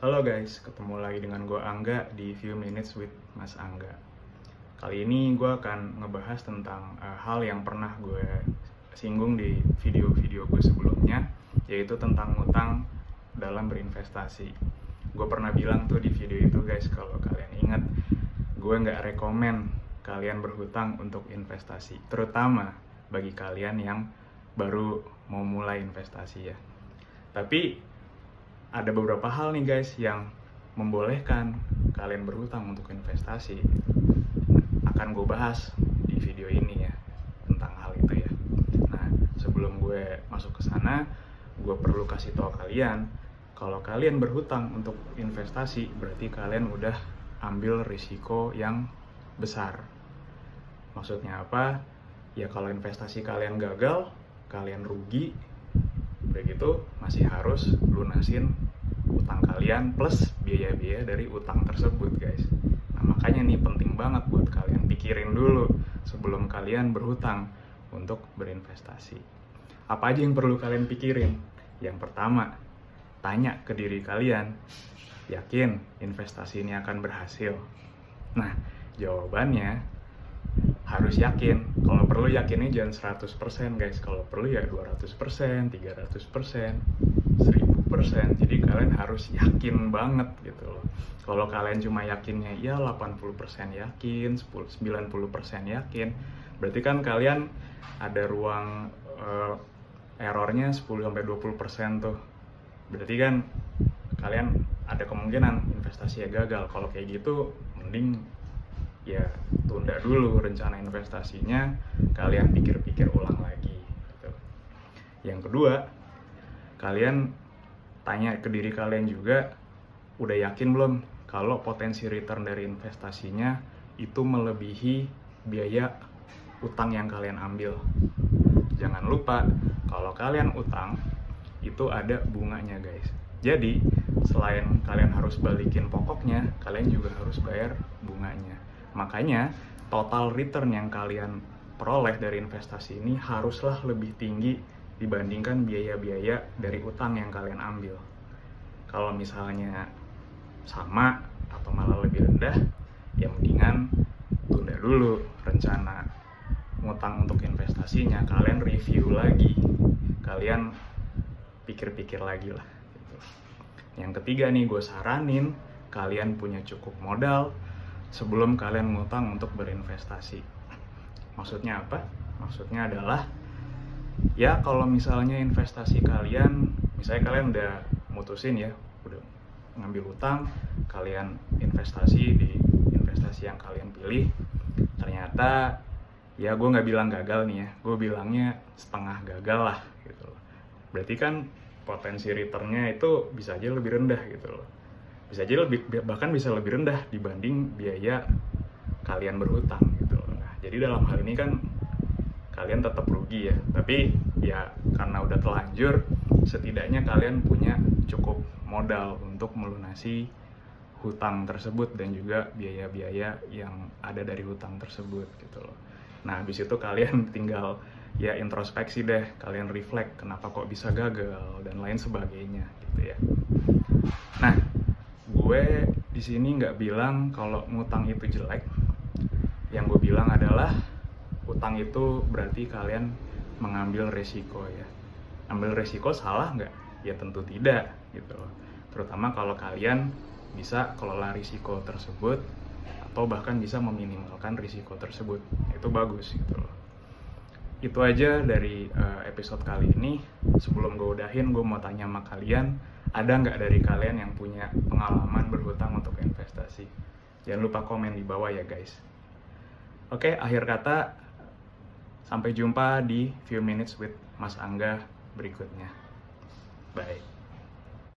Halo guys, ketemu lagi dengan gue Angga di Few Minutes with Mas Angga. Kali ini gue akan ngebahas tentang hal yang pernah gue singgung di video-video gue sebelumnya, yaitu tentang utang dalam berinvestasi. Gue pernah bilang tuh di video itu guys, kalau kalian ingat, gue nggak rekomen kalian berhutang untuk investasi, terutama bagi kalian yang baru mau mulai investasi ya. Tapi ada beberapa hal nih guys yang membolehkan kalian berhutang untuk investasi. Akan gue bahas di video ini ya, tentang hal itu ya. Nah, sebelum gue masuk ke sana, gue perlu kasih tahu kalian, kalau kalian berhutang untuk investasi, berarti kalian udah ambil risiko yang besar. Maksudnya apa? Ya kalau investasi kalian gagal, kalian rugi, begitu masih harus lunasin utang kalian plus biaya-biaya dari utang tersebut guys. Nah makanya nih penting banget buat kalian pikirin dulu sebelum kalian berhutang untuk berinvestasi. Apa aja yang perlu kalian pikirin? Yang pertama, tanya ke diri kalian, yakin investasi ini akan berhasil? Nah jawabannya harus yakin. Kalau perlu yakinnya jangan 100% guys. Kalau perlu ya 200%, 300%, 1000%. Jadi kalian harus yakin banget gitu loh. Kalau kalian cuma yakinnya ya 80% yakin, 90% yakin, berarti kan kalian ada ruang errornya 10-20% tuh. Berarti kan kalian ada kemungkinan investasi ya gagal. Kalau kayak gitu mending ya tunda dulu rencana investasinya, kalian pikir-pikir ulang lagi gitu. Yang kedua, kalian tanya ke diri kalian juga, udah yakin belum kalau potensi return dari investasinya itu melebihi biaya utang yang kalian ambil. Jangan lupa kalau kalian utang itu ada bunganya guys. Jadi selain kalian harus balikin pokoknya, kalian juga harus bayar bunganya. Makanya total return yang kalian peroleh dari investasi ini haruslah lebih tinggi dibandingkan biaya-biaya dari utang yang kalian ambil. Kalau misalnya sama atau malah lebih rendah, ya mendingan tunda dulu rencana ngutang untuk investasinya. Kalian review lagi, kalian pikir-pikir lagi lah gitu. Yang ketiga nih, gue saranin kalian punya cukup modal sebelum kalian ngutang untuk berinvestasi. Maksudnya apa? Maksudnya adalah ya kalau misalnya investasi kalian, misalnya kalian udah mutusin ya, udah ngambil utang, kalian investasi di investasi yang kalian pilih, ternyata ya gue nggak bilang gagal nih ya, gue bilangnya setengah gagal lah gitu loh. Berarti kan potensi returnnya itu bisa aja lebih rendah gitu loh. Bisa aja bahkan bisa lebih rendah dibanding biaya kalian berhutang gitu. Nah, jadi dalam hal ini kan kalian tetap rugi ya, tapi ya karena udah telanjur, setidaknya kalian punya cukup modal untuk melunasi hutang tersebut dan juga biaya-biaya yang ada dari hutang tersebut gitu loh. Nah, habis itu kalian tinggal ya introspeksi deh, kalian reflect kenapa kok bisa gagal dan lain sebagainya gitu ya. Nah, gue di sini nggak bilang kalau ngutang itu jelek. Yang gue bilang adalah utang itu berarti kalian mengambil resiko ya. Ambil resiko salah nggak? Ya tentu tidak gitu loh. Terutama kalau kalian bisa kelola risiko tersebut atau bahkan bisa meminimalkan risiko tersebut. Itu bagus gitu loh. Itu aja dari episode kali ini. Sebelum gue udahin, gue mau tanya sama kalian, ada nggak dari kalian yang punya pengalaman berhutang untuk investasi? Jangan lupa komen di bawah ya guys. Oke, akhir kata, sampai jumpa di Few Minutes with Mas Angga berikutnya. Bye.